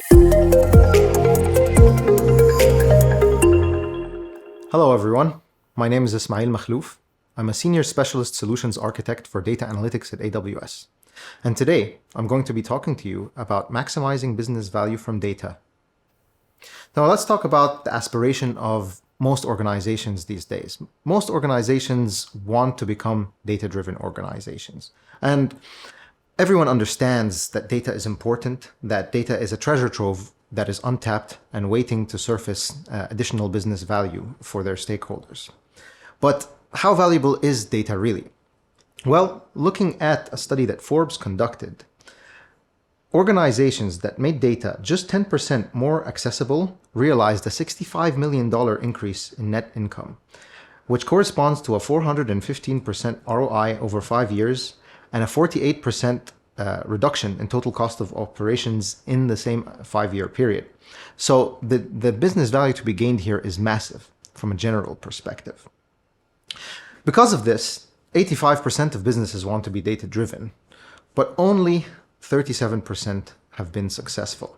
Hello everyone, my name is Ismail Makhlouf. I'm a Senior Specialist Solutions Architect for Data Analytics at AWS. And today, I'm going to be talking to you about maximizing business value from data. Now let's talk about the aspiration of most organizations these days. Most organizations want to become data-driven organizations. And everyone understands that data is important, that data is a treasure trove that is untapped and waiting to surface additional business value for their stakeholders. But how valuable is data really? Well, looking at a study that Forbes conducted, organizations that made data just 10% more accessible realized a $65 million increase in net income, which corresponds to a 415% ROI over 5 years and a 48% reduction in total cost of operations in the same 5-year period. So the business value to be gained here is massive from a general perspective. Because of this, 85% of businesses want to be data-driven, but only 37% have been successful.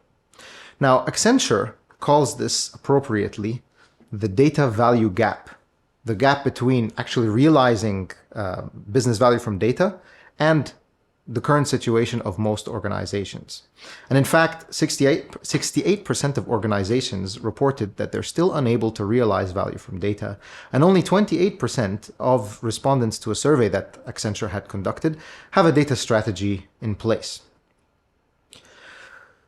Now, Accenture calls this appropriately the data value gap, the gap between actually realizing business value from data and the current situation of most organizations. And in fact, 68% of organizations reported that they're still unable to realize value from data, and only 28% of respondents to a survey that Accenture had conducted have a data strategy in place.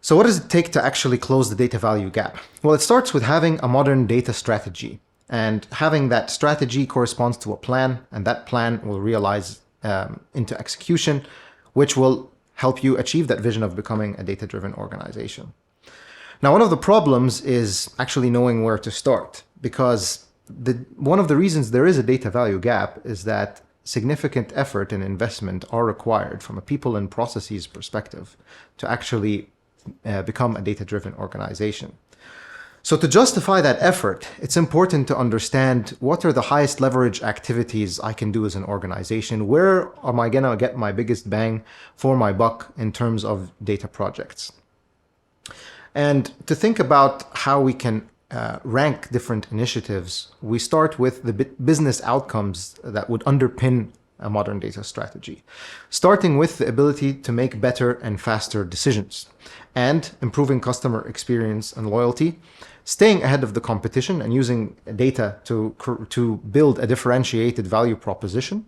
So what does it take to actually close the data value gap? Well, it starts with having a modern data strategy, and having that strategy corresponds to a plan, and that plan will realize into execution, which will help you achieve that vision of becoming a data-driven organization. Now, one of the problems is actually knowing where to start, because one of the reasons there is a data value gap is that significant effort and investment are required from a people and processes perspective to actually become a data-driven organization. So to justify that effort, it's important to understand what are the highest leverage activities I can do as an organization. Where am I going to get my biggest bang for my buck in terms of data projects? And to think about how we can rank different initiatives, we start with the business outcomes that would underpin a modern data strategy, starting with the ability to make better and faster decisions and improving customer experience and loyalty, staying ahead of the competition and using data to build a differentiated value proposition,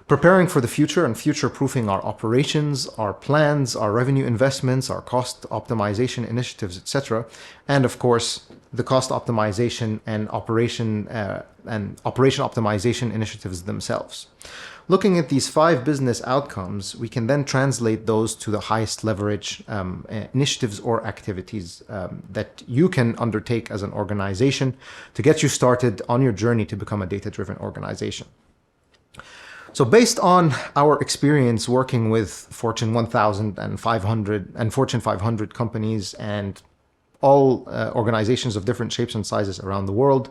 preparing for the future and future-proofing our operations, our plans, our revenue investments, our cost optimization initiatives, etc., and of course, the cost optimization and operation optimization initiatives themselves. Looking at these 5 business outcomes, we can then translate those to the highest leverage initiatives or activities that you can undertake as an organization to get you started on your journey to become a data-driven organization. So based on our experience working with Fortune 1000 and 500 and Fortune 500 companies and all organizations of different shapes and sizes around the world,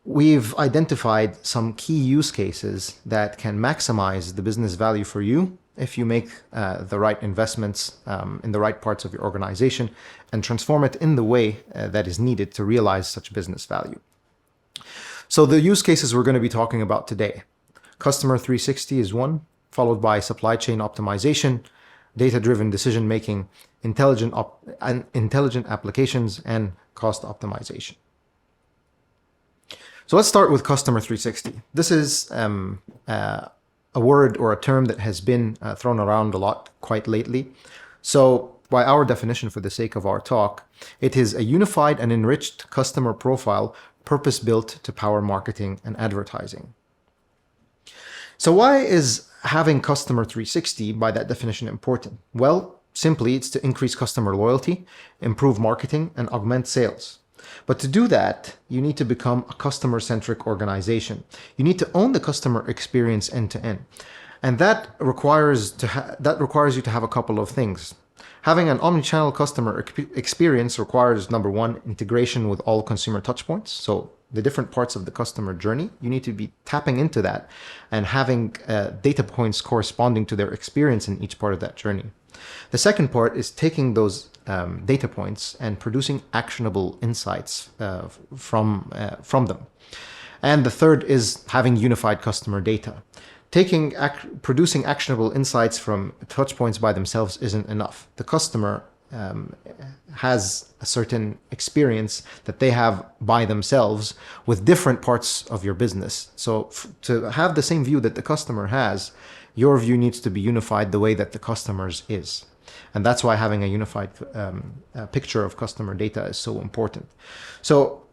we've identified some key use cases that can maximize the business value for you if you make the right investments in the right parts of your organization and transform it in the way that is needed to realize such business value. So the use cases we're going to be talking about today. Customer 360 is one, followed by supply chain optimization, data-driven decision-making, intelligent applications, and cost optimization. So let's start with Customer 360. This is a word or a term that has been thrown around a lot quite lately. So by our definition, for the sake of our talk, it is a unified and enriched customer profile purpose-built to power marketing and advertising. So why is having Customer 360 by that definition important? Well, simply it's to increase customer loyalty, improve marketing, and augment sales. But to do that, you need to become a customer-centric organization. You need to own the customer experience end to end. And that requires you to have a couple of things. Having an omnichannel customer experience requires, number one, integration with all consumer touchpoints. So the different parts of the customer journey, you need to be tapping into that and having data points corresponding to their experience in each part of that journey. The second part is taking those data points and producing actionable insights from them. And the third is having unified customer data. Producing actionable insights from touch points by themselves isn't enough. The customer has a certain experience that they have by themselves with different parts of your business. So to have the same view that the customer has, your view needs to be unified the way that the customer's is. And that's why having a unified picture of customer data is so important. So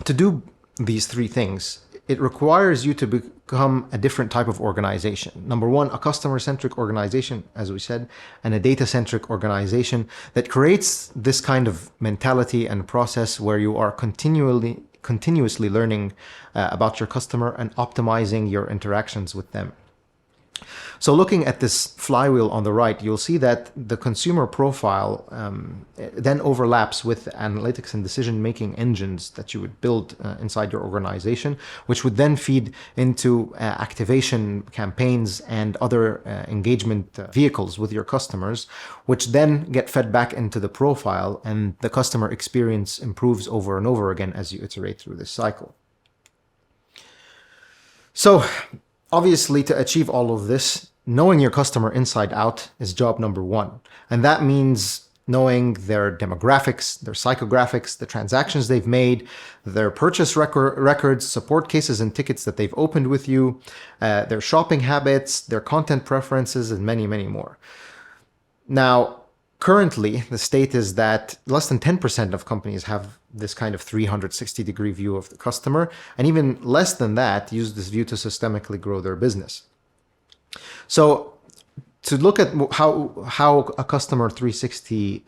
to do these three things, it requires you to become a different type of organization. Number one, a customer-centric organization, as we said, and a data-centric organization that creates this kind of mentality and process where you are continuously learning about your customer and optimizing your interactions with them. So looking at this flywheel on the right, you'll see that the consumer profile then overlaps with the analytics and decision-making engines that you would build inside your organization, which would then feed into activation campaigns and other engagement vehicles with your customers, which then get fed back into the profile, and the customer experience improves over and over again as you iterate through this cycle. So, obviously, to achieve all of this, knowing your customer inside out is job number one. And that means knowing their demographics, their psychographics, the transactions they've made, their purchase records, support cases and tickets that they've opened with you, their shopping habits, their content preferences, and many, many more. Now, currently, the state is that less than 10% of companies have this kind of 360-degree view of the customer, and even less than that use this view to systemically grow their business. So to look at how a customer 360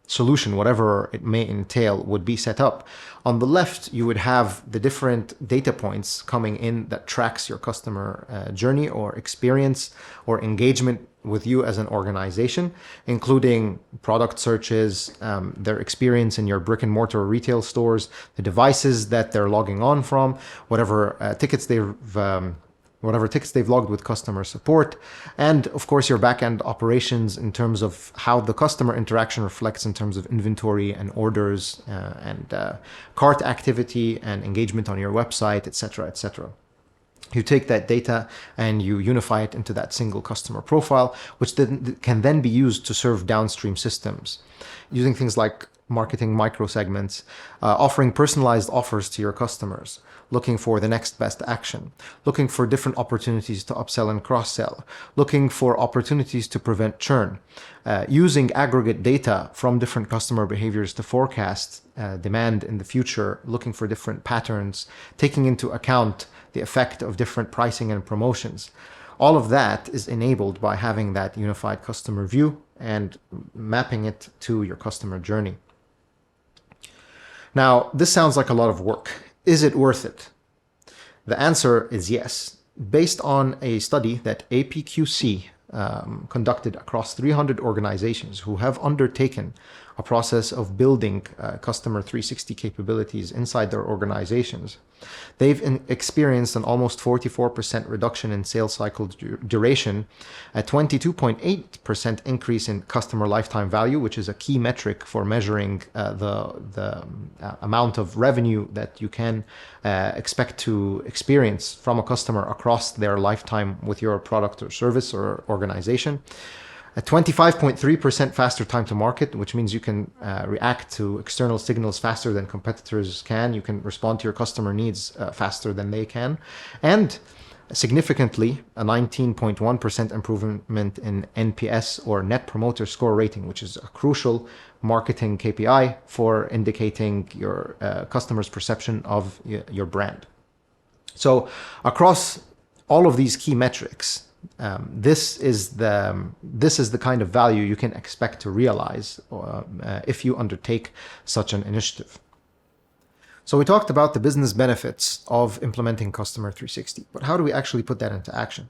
solution, whatever it may entail, would be set up, on the left, you would have the different data points coming in that tracks your customer journey or experience or engagement with you as an organization, including product searches, their experience in your brick and mortar retail stores, the devices that they're logging on from, whatever tickets they've logged with customer support, and of course your back-end operations in terms of how the customer interaction reflects in terms of inventory and orders and cart activity and engagement on your website, etc., etc. You take that data and you unify it into that single customer profile, which can then be used to serve downstream systems, using things like marketing microsegments, offering personalized offers to your customers, looking for the next best action, looking for different opportunities to upsell and cross-sell, looking for opportunities to prevent churn, using aggregate data from different customer behaviors to forecast demand in the future, looking for different patterns, taking into account the effect of different pricing and promotions. All of that is enabled by having that unified customer view and mapping it to your customer journey. Now, this sounds like a lot of work. Is it worth it? The answer is yes. Based on a study that APQC conducted across 300 organizations who have undertaken a process of building customer 360 capabilities inside their organizations, they've experienced an almost 44% reduction in sales cycle duration, a 22.8% increase in customer lifetime value, which is a key metric for measuring the amount of revenue that you can expect to experience from a customer across their lifetime with your product or service or organization. A 25.3% faster time to market, which means you can react to external signals faster than competitors can. You can respond to your customer needs faster than they can. And significantly, a 19.1% improvement in NPS or Net Promoter Score rating, which is a crucial marketing KPI for indicating your customer's perception of your brand. So across all of these key metrics, this is the kind of value you can expect to realize if you undertake such an initiative. So we talked about the business benefits of implementing Customer 360, but how do we actually put that into action?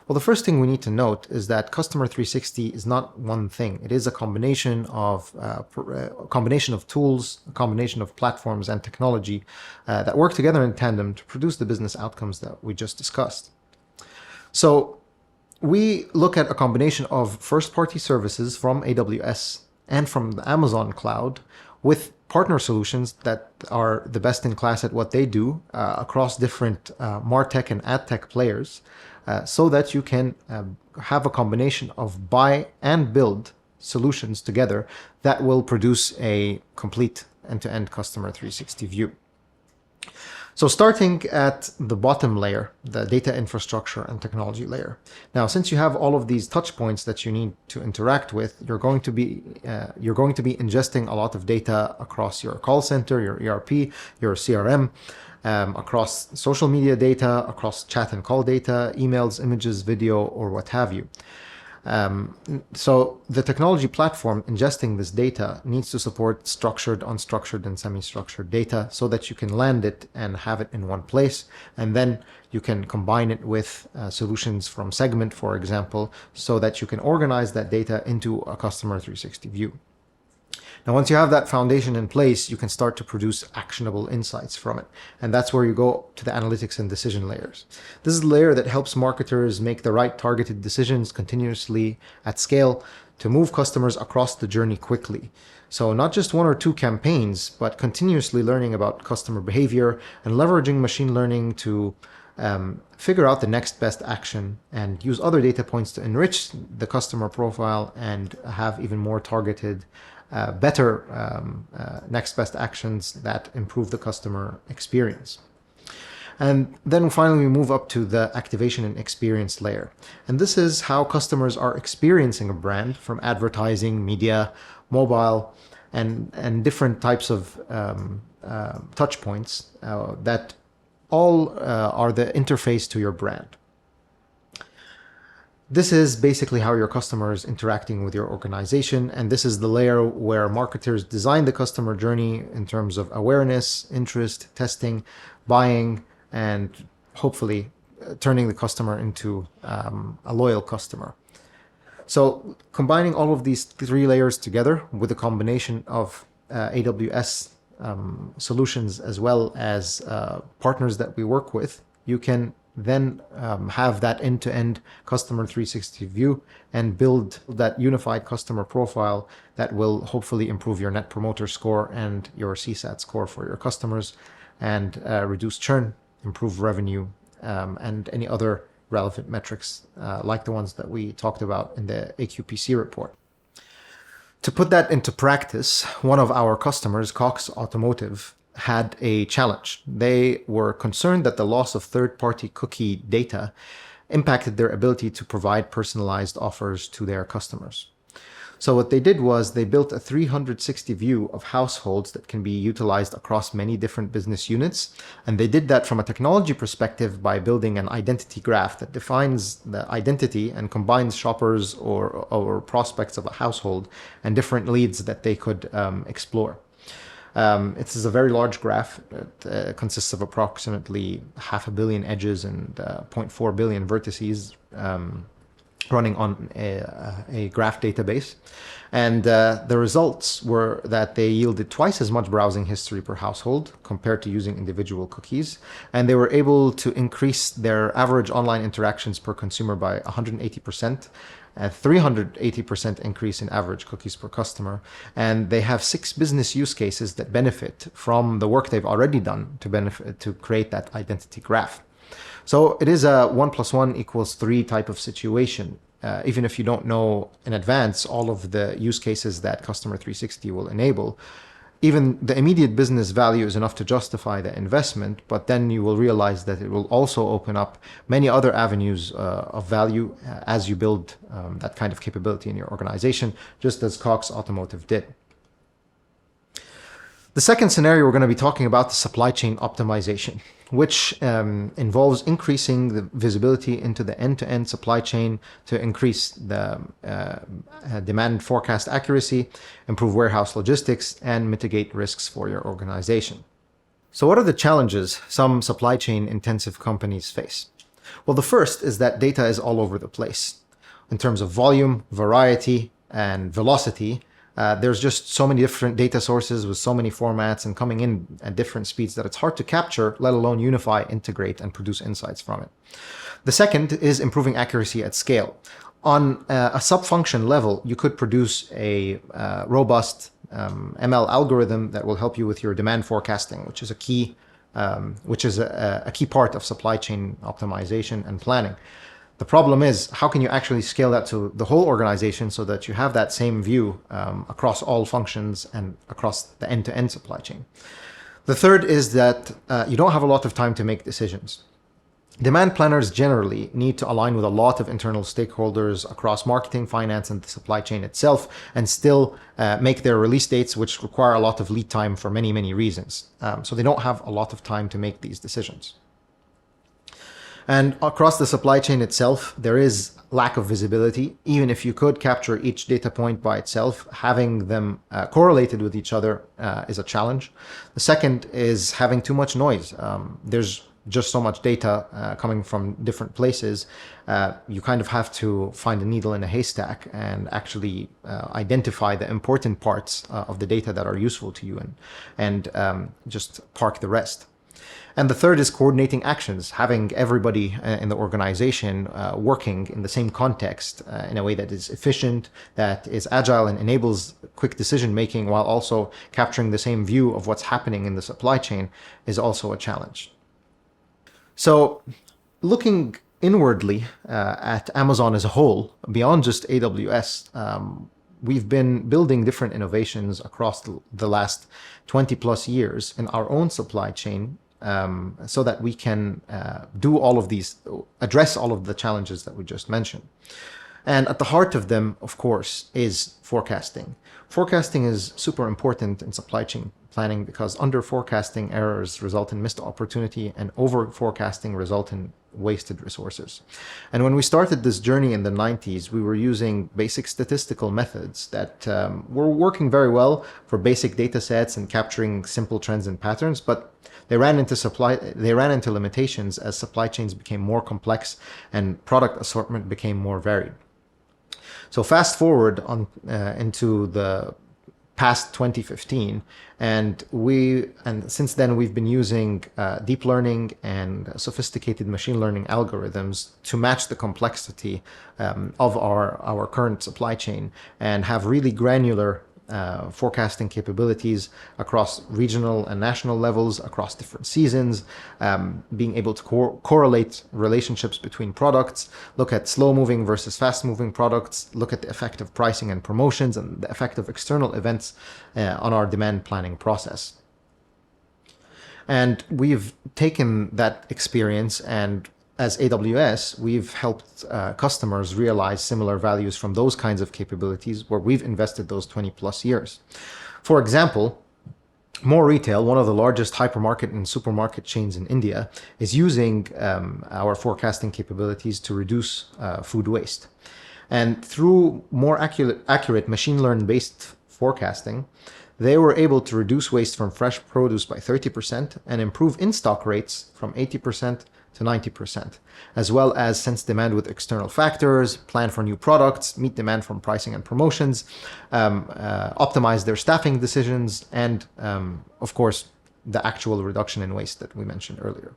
Well, the first thing we need to note is that Customer 360 is not one thing. It is a combination of tools, a combination of platforms and technology that work together in tandem to produce the business outcomes that we just discussed. So We look at a combination of first-party services from AWS and from the Amazon cloud with partner solutions that are the best in class at what they do across different MarTech and AdTech players, so that you can have a combination of buy and build solutions together that will produce a complete end-to-end customer 360 view. So starting at the bottom layer, the data infrastructure and technology layer. Now, since you have all of these touch points that you need to interact with, you're going to be ingesting a lot of data across your call center, your ERP, your CRM, across social media data, across chat and call data, emails, images, video, or what have you. So the technology platform ingesting this data needs to support structured, unstructured, and semi-structured data so that you can land it and have it in one place. And then you can combine it with solutions from Segment, for example, so that you can organize that data into a customer 360 view. Now, once you have that foundation in place, you can start to produce actionable insights from it. And that's where you go to the analytics and decision layers. This is the layer that helps marketers make the right targeted decisions continuously at scale to move customers across the journey quickly. So not just one or two campaigns, but continuously learning about customer behavior and leveraging machine learning to figure out the next best action and use other data points to enrich the customer profile and have even more targeted better next best actions that improve the customer experience. And then finally, we move up to the activation and experience layer. And this is how customers are experiencing a brand from advertising, media, mobile, and different types of touch points that all are the interface to your brand. This is basically how your customer is interacting with your organization, and this is the layer where marketers design the customer journey in terms of awareness, interest, testing, buying, and hopefully turning the customer into a loyal customer. So combining all of these three layers together with a combination of AWS solutions as well as partners that we work with, you can then have that end-to-end customer 360 view and build that unified customer profile that will hopefully improve your net promoter score and your CSAT score for your customers and reduce churn, improve revenue, and any other relevant metrics like the ones that we talked about in the AQPC report. To put that into practice, one of our customers, Cox Automotive, had a challenge. They were concerned that the loss of third-party cookie data impacted their ability to provide personalized offers to their customers. So what they did was they built a 360 view of households that can be utilized across many different business units. And they did that from a technology perspective by building an identity graph that defines the identity and combines shoppers or prospects of a household and different leads that they could explore. It is a very large graph. It consists of approximately 500 million edges and 0.4 billion vertices running on a graph database. And the results were that they yielded twice as much browsing history per household compared to using individual cookies. And they were able to increase their average online interactions per consumer by 180%. A 380% increase in average cookies per customer. And they have 6 business use cases that benefit from the work they've already done to create that identity graph. So it is a 1 + 1 = 3 type of situation. Even if you don't know in advance all of the use cases that Customer 360 will enable, even the immediate business value is enough to justify the investment, but then you will realize that it will also open up many other avenues of value as you build that kind of capability in your organization, just as Cox Automotive did. The second scenario we're going to be talking about is supply chain optimization, which involves increasing the visibility into the end-to-end supply chain to increase the demand forecast accuracy, improve warehouse logistics, and mitigate risks for your organization. So what are the challenges some supply chain intensive companies face? Well, the first is that data is all over the place. In terms of volume, variety, and velocity, There's just so many different data sources with so many formats and coming in at different speeds that it's hard to capture, let alone unify, integrate, and produce insights from it. The second is improving accuracy at scale. On a sub-function level, you could produce a robust ML algorithm that will help you with your demand forecasting, which is a key part of supply chain optimization and planning. The problem is, how can you actually scale that to the whole organization so that you have that same view across all functions and across the end-to-end supply chain? The third is that you don't have a lot of time to make decisions. Demand planners generally need to align with a lot of internal stakeholders across marketing, finance, and the supply chain itself, and still make their release dates, which require a lot of lead time for many, many reasons. So they don't have a lot of time to make these decisions. And across the supply chain itself, there is lack of visibility. Even if you could capture each data point by itself, having them correlated with each other is a challenge. The second is having too much noise. There's just so much data coming from different places. You kind of have to find a needle in a haystack and actually identify the important parts of the data that are useful to you and just park the rest. And the third is coordinating actions, having everybody in the organization working in the same context in a way that is efficient, that is agile and enables quick decision making while also capturing the same view of what's happening in the supply chain is also a challenge. So looking inwardly at Amazon as a whole, beyond just AWS, we've been building different innovations across the last 20 plus years in our own supply chain so that we can do all of these, address all of the challenges that we just mentioned. And at the heart of them, of course, is forecasting. Forecasting is super important in supply chain planning because under forecasting errors result in missed opportunity and over forecasting result in wasted resources. And when we started this journey in the 90s, we were using basic statistical methods that were working very well for basic data sets and capturing simple trends and patterns, but they ran into limitations as supply chains became more complex and product assortment became more varied. So fast forward on into the past 2015, and since then we've been using deep learning and sophisticated machine learning algorithms to match the complexity of our current supply chain and have really granular forecasting capabilities across regional and national levels, across different seasons, being able to correlate relationships between products, look at slow-moving versus fast-moving products, look at the effect of pricing and promotions and the effect of external events on our demand planning process. And we've taken that experience and as AWS, we've helped customers realize similar values from those kinds of capabilities where we've invested those 20 plus years. For example, More Retail, one of the largest hypermarket and supermarket chains in India, is using our forecasting capabilities to reduce food waste. And through more accurate machine learning-based forecasting, they were able to reduce waste from fresh produce by 30% and improve in-stock rates from 80% to 90%, as well as sense demand with external factors, plan for new products, meet demand from pricing and promotions, optimize their staffing decisions, and of course, the actual reduction in waste that we mentioned earlier.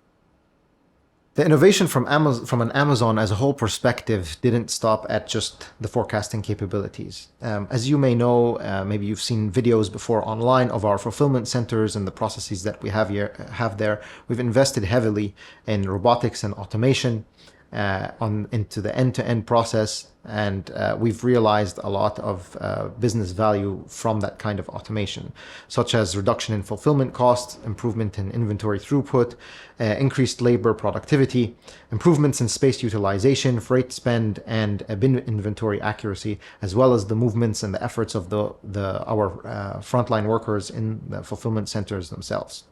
The innovation from an Amazon as a whole perspective didn't stop at just the forecasting capabilities. As you may know, maybe you've seen videos before online of our fulfillment centers and the processes that we have there. We've invested heavily in robotics and automation into the end-to-end process, and we've realized a lot of business value from that kind of automation, such as reduction in fulfillment costs, improvement in inventory throughput, increased labor productivity, improvements in space utilization, freight spend, and bin inventory accuracy, as well as the movements and the efforts of our frontline workers in the fulfillment centers themselves.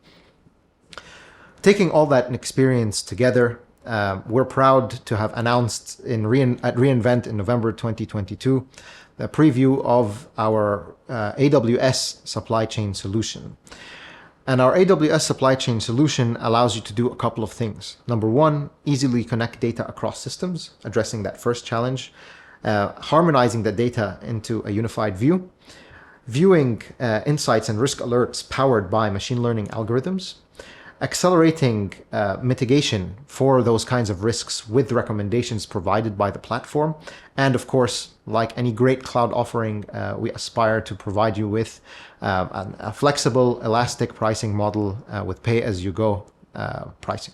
Taking all that experience together, we're proud to have announced at reInvent in November 2022 the preview of our AWS supply chain solution. And our AWS supply chain solution allows you to do a couple of things. Number one, easily connect data across systems, addressing that first challenge, harmonizing the data into a unified view, viewing insights and risk alerts powered by machine learning algorithms, accelerating mitigation for those kinds of risks with recommendations provided by the platform. And of course, like any great cloud offering, we aspire to provide you with a flexible, elastic pricing model with pay-as-you-go pricing.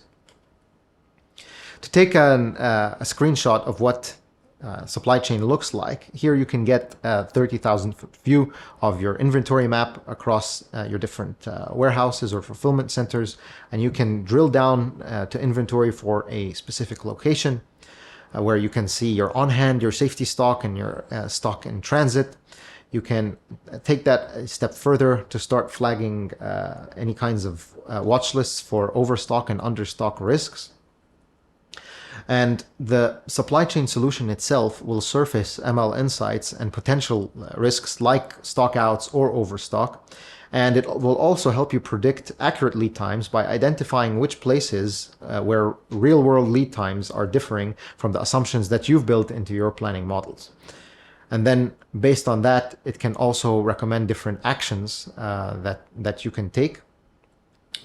To take a screenshot of what supply chain looks like, here you can get a 30,000 foot view of your inventory map across your different warehouses or fulfillment centers, and you can drill down to inventory for a specific location where you can see your on-hand, your safety stock, and your stock in transit. You can take that a step further to start flagging any kinds of watch lists for overstock and understock risks. And the supply chain solution itself will surface ML insights and potential risks like stockouts or overstock. And it will also help you predict accurate lead times by identifying which places where real-world lead times are differing from the assumptions that you've built into your planning models. And then based on that, it can also recommend different actions that you can take.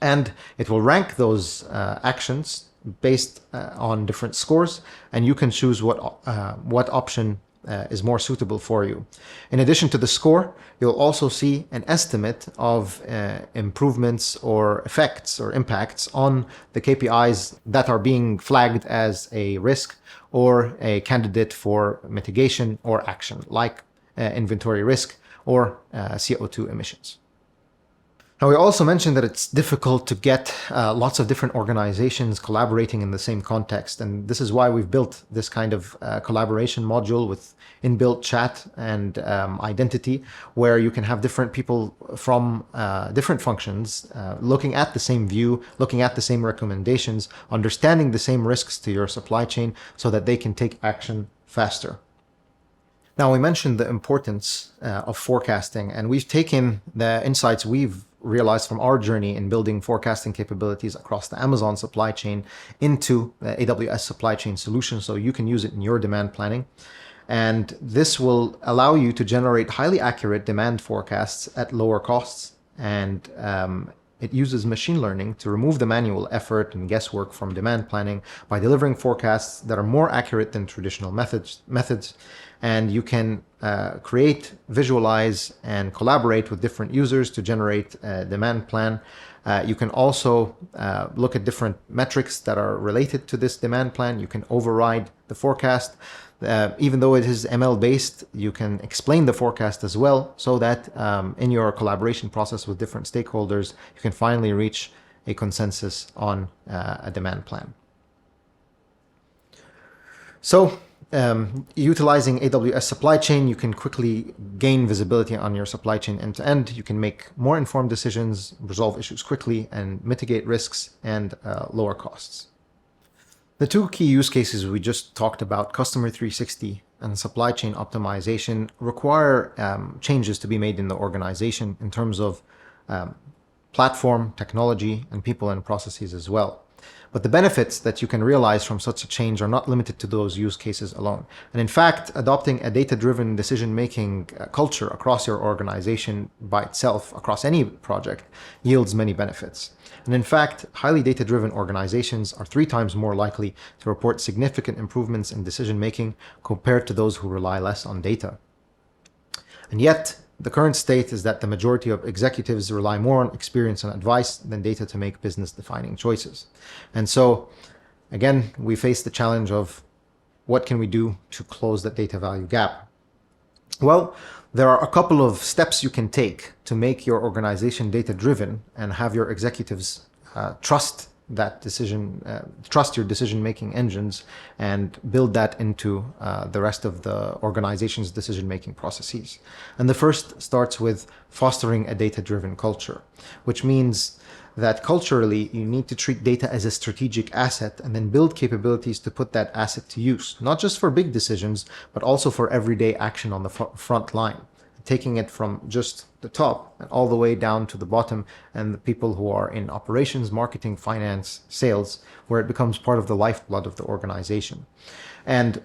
And it will rank those actions based on different scores, and you can choose what option is more suitable for you. In addition to the score, you'll also see an estimate of improvements or effects or impacts on the KPIs that are being flagged as a risk or a candidate for mitigation or action, like inventory risk or CO2 emissions. Now, we also mentioned that it's difficult to get lots of different organizations collaborating in the same context. And this is why we've built this kind of collaboration module with inbuilt chat and identity, where you can have different people from different functions looking at the same view, looking at the same recommendations, understanding the same risks to your supply chain so that they can take action faster. Now, we mentioned the importance of forecasting, and we've taken the insights we've realized from our journey in building forecasting capabilities across the Amazon supply chain into the AWS supply chain solution, so you can use it in your demand planning. And this will allow you to generate highly accurate demand forecasts at lower costs. And it uses machine learning to remove the manual effort and guesswork from demand planning by delivering forecasts that are more accurate than traditional methods. And you can create, visualize, and collaborate with different users to generate a demand plan. You can also look at different metrics that are related to this demand plan. You can override the forecast. Even though it is ML based, you can explain the forecast as well, so that in your collaboration process with different stakeholders, you can finally reach a consensus on a demand plan. So, utilizing AWS supply chain, you can quickly gain visibility on your supply chain end to end. You can make more informed decisions, resolve issues quickly, and mitigate risks and lower costs. The two key use cases we just talked about, Customer 360 and supply chain optimization, require changes to be made in the organization in terms of platform, technology, and people and processes as well. But the benefits that you can realize from such a change are not limited to those use cases alone. And in fact, adopting a data-driven decision-making culture across your organization by itself, across any project, yields many benefits. And in fact, highly data-driven organizations are 3 times more likely to report significant improvements in decision-making compared to those who rely less on data. And yet, the current state is that the majority of executives rely more on experience and advice than data to make business-defining choices. And so, again, we face the challenge of what can we do to close that data value gap? Well, there are a couple of steps you can take to make your organization data-driven and have your executives trust your decision-making engines and build that into the rest of the organization's decision-making processes. And the first starts with fostering a data-driven culture, which means that culturally you need to treat data as a strategic asset and then build capabilities to put that asset to use, not just for big decisions, but also for everyday action on the front line, taking it from just the top and all the way down to the bottom and the people who are in operations, marketing, finance, sales, where it becomes part of the lifeblood of the organization. And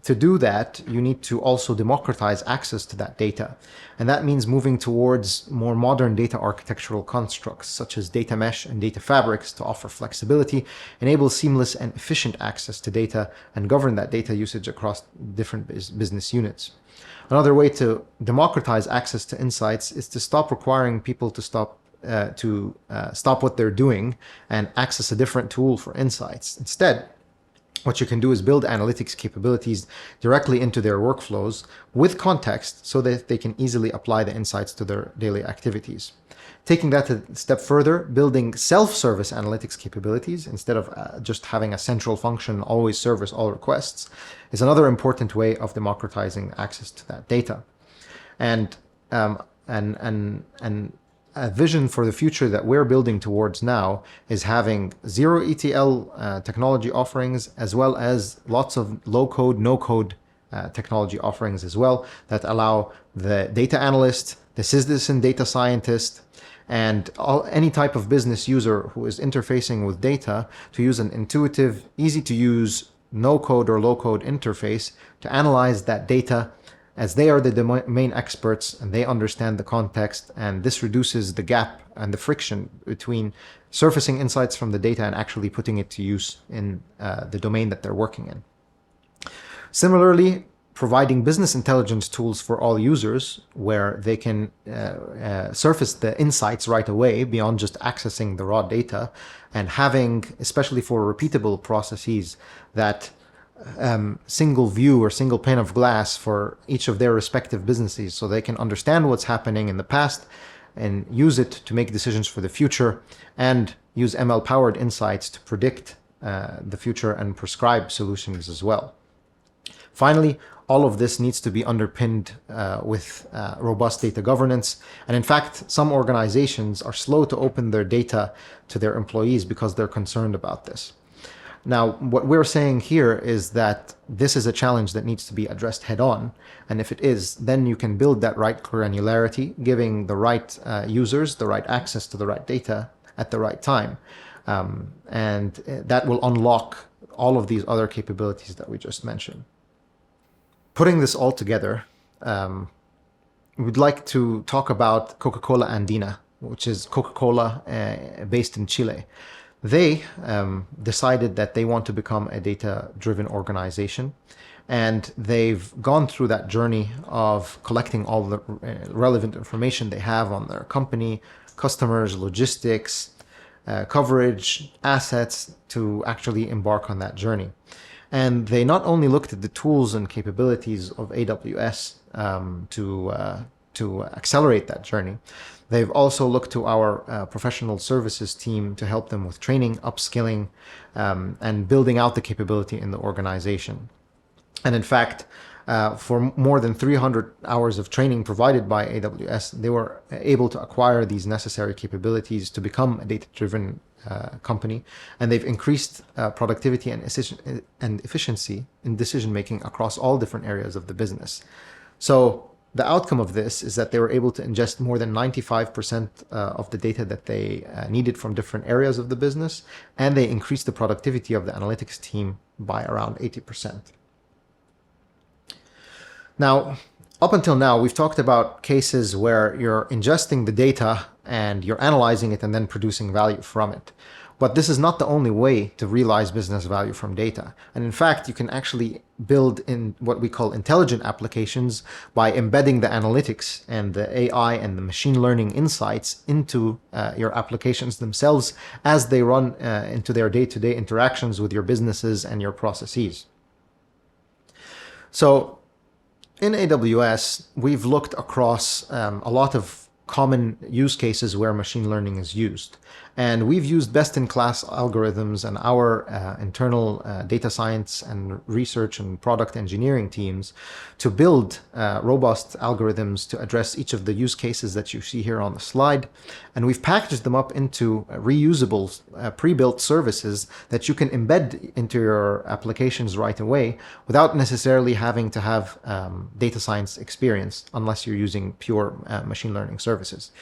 to do that, you need to also democratize access to that data. And that means moving towards more modern data architectural constructs, such as data mesh and data fabrics, to offer flexibility, enable seamless and efficient access to data, and govern that data usage across different business units. Another way to democratize access to insights is to stop requiring people to stop what they're doing and access a different tool for insights. Instead, what you can do is build analytics capabilities directly into their workflows with context so that they can easily apply the insights to their daily activities. Taking that a step further, building self-service analytics capabilities instead of just having a central function always service all requests is another important way of democratizing access to that data. And a vision for the future that we're building towards now is having zero ETL technology offerings, as well as lots of low-code, no-code technology offerings as well, that allow the data analyst, the citizen data scientist, and any type of business user who is interfacing with data to use an intuitive, easy-to-use, no-code or low-code interface to analyze that data, as they are the domain experts and they understand the context, and this reduces the gap and the friction between surfacing insights from the data and actually putting it to use in the domain that they're working in. Similarly, providing business intelligence tools for all users where they can surface the insights right away beyond just accessing the raw data, and having, especially for repeatable processes, that single view or single pane of glass for each of their respective businesses so they can understand what's happening in the past and use it to make decisions for the future, and use ML-powered insights to predict the future and prescribe solutions as well. Finally, all of this needs to be underpinned with robust data governance. And in fact, some organizations are slow to open their data to their employees because they're concerned about this. Now, what we're saying here is that this is a challenge that needs to be addressed head on. And if it is, then you can build that right granularity, giving the right users the right access to the right data at the right time. And that will unlock all of these other capabilities that we just mentioned. Putting this all together, we'd like to talk about Coca-Cola Andina, which is Coca-Cola based in Chile. They decided that they want to become a data-driven organization, and they've gone through that journey of collecting all the relevant information they have on their company, customers, logistics, coverage, assets, to actually embark on that journey. And they not only looked at the tools and capabilities of AWS to accelerate that journey, they've also looked to our professional services team to help them with training, upskilling, and building out the capability in the organization. And in fact, for more than 300 hours of training provided by AWS, they were able to acquire these necessary capabilities to become a data-driven company. And they've increased productivity and efficiency in decision-making across all different areas of the business. So the outcome of this is that they were able to ingest more than 95% of the data that they needed from different areas of the business, and they increased the productivity of the analytics team by around 80%. Now, up until now, we've talked about cases where you're ingesting the data and you're analyzing it and then producing value from it. But this is not the only way to realize business value from data. And in fact, you can actually build in what we call intelligent applications by embedding the analytics and the AI and the machine learning insights into your applications themselves as they run into their day-to-day interactions with your businesses and your processes. So in AWS, we've looked across a lot of common use cases where machine learning is used. And we've used best-in-class algorithms, and our internal data science and research and product engineering teams to build robust algorithms to address each of the use cases that you see here on the slide. And we've packaged them up into reusable pre-built services that you can embed into your applications right away without necessarily having to have data science experience unless you're using pure machine learning services.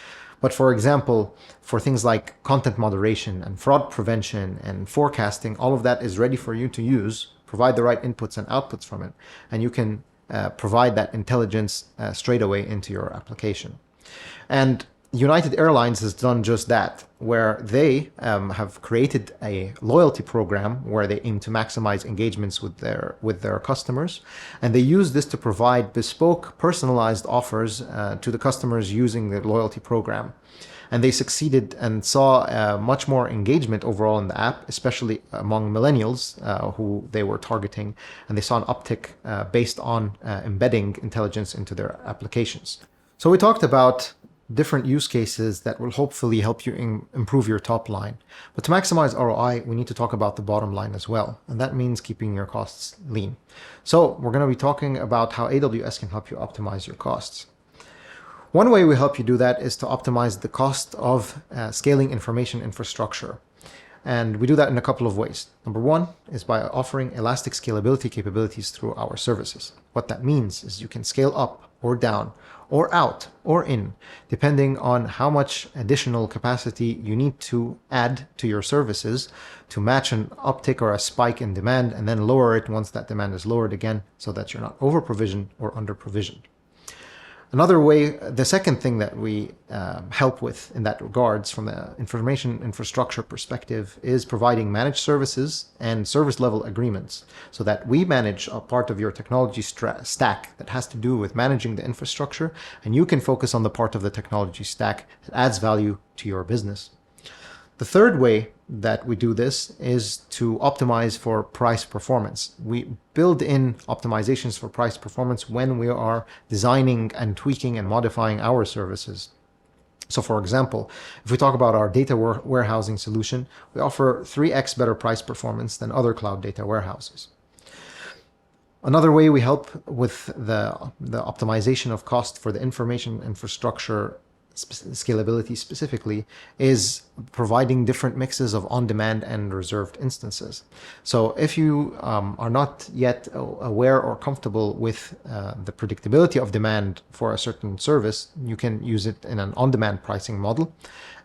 But for example, for things like content moderation and fraud prevention and forecasting, all of that is ready for you to use, provide the right inputs and outputs from it, and you can provide that intelligence straight away into your application. And United Airlines has done just that, where they have created a loyalty program where they aim to maximize engagements with their customers, and they use this to provide bespoke, personalized offers to the customers using the loyalty program. And they succeeded and saw much more engagement overall in the app, especially among millennials who they were targeting, and they saw an uptick based on embedding intelligence into their applications. So we talked about different use cases that will hopefully help you improve your top line. But to maximize ROI, we need to talk about the bottom line as well. And that means keeping your costs lean. So we're going to be talking about how AWS can help you optimize your costs. One way we help you do that is to optimize the cost of scaling information infrastructure. And we do that in a couple of ways. Number one is by offering elastic scalability capabilities through our services. What that means is you can scale up or down or out or in, depending on how much additional capacity you need to add to your services to match an uptick or a spike in demand, and then lower it once that demand is lowered again so that you're not over-provisioned or under-provisioned. Another way, the second thing that we help with in that regards from the information infrastructure perspective is providing managed services and service level agreements so that we manage a part of your technology stack that has to do with managing the infrastructure, and you can focus on the part of the technology stack that adds value to your business. The third way that we do this is to optimize for price performance. We build in optimizations for price performance when we are designing and tweaking and modifying our services. So for example, if we talk about our data warehousing solution, we offer 3x better price performance than other cloud data warehouses. Another way we help with the optimization of cost for the information infrastructure scalability specifically is providing different mixes of on-demand and reserved instances. So if you are not yet aware or comfortable with the predictability of demand for a certain service, you can use it in an on-demand pricing model.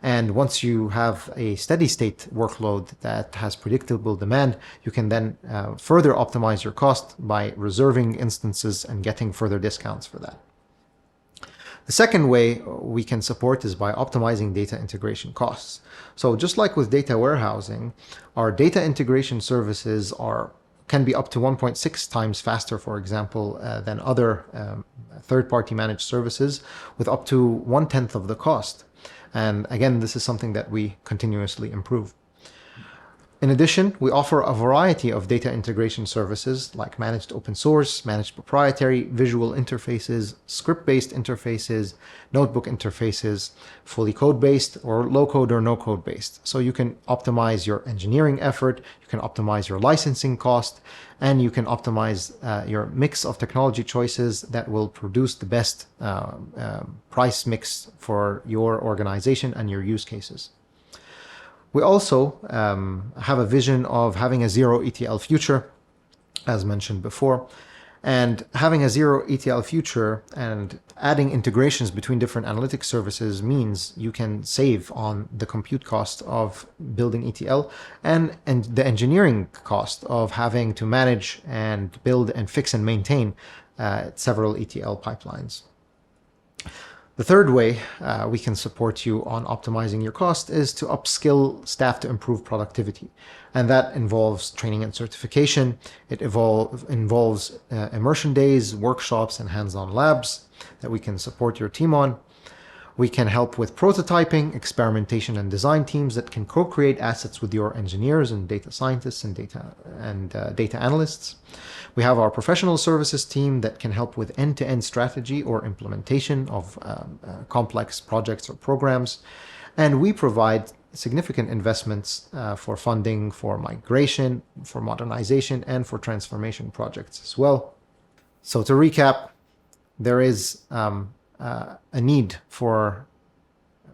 And once you have a steady state workload that has predictable demand, you can then further optimize your cost by reserving instances and getting further discounts for that. The second way we can support is by optimizing data integration costs. So just like with data warehousing, our data integration services can be up to 1.6 times faster, for example, than other third-party managed services, with up to 1/10 of the cost. And again, this is something that we continuously improve. In addition, we offer a variety of data integration services like managed open source, managed proprietary, visual interfaces, script-based interfaces, notebook interfaces, fully code-based or low-code or no-code based. So you can optimize your engineering effort, you can optimize your licensing cost, and you can optimize your mix of technology choices that will produce the best price mix for your organization and your use cases. We also have a vision of having a zero ETL future, as mentioned before. And having a zero ETL future and adding integrations between different analytics services means you can save on the compute cost of building ETL and the engineering cost of having to manage and build and fix and maintain several ETL pipelines. The third way we can support you on optimizing your cost is to upskill staff to improve productivity. And that involves training and certification. It involves immersion days, workshops, and hands-on labs that we can support your team on. We can help with prototyping, experimentation, and design teams that can co-create assets with your engineers and data scientists and data analysts. We have our professional services team that can help with end-to-end strategy or implementation of complex projects or programs. And we provide significant investments for funding, for migration, for modernization, and for transformation projects as well. So to recap, there is a need for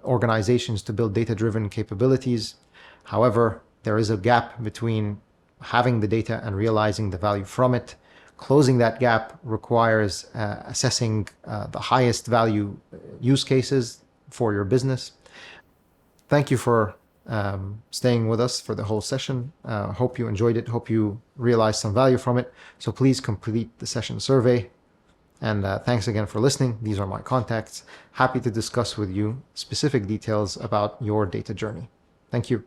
organizations to build data-driven capabilities. However, there is a gap between having the data and realizing the value from it. Closing that gap requires assessing the highest value use cases for your business. Thank you for staying with us for the whole session. Hope you enjoyed it. Hope you realized some value from it. So please complete the session survey. And thanks again for listening. These are my contacts. Happy to discuss with you specific details about your data journey. Thank you.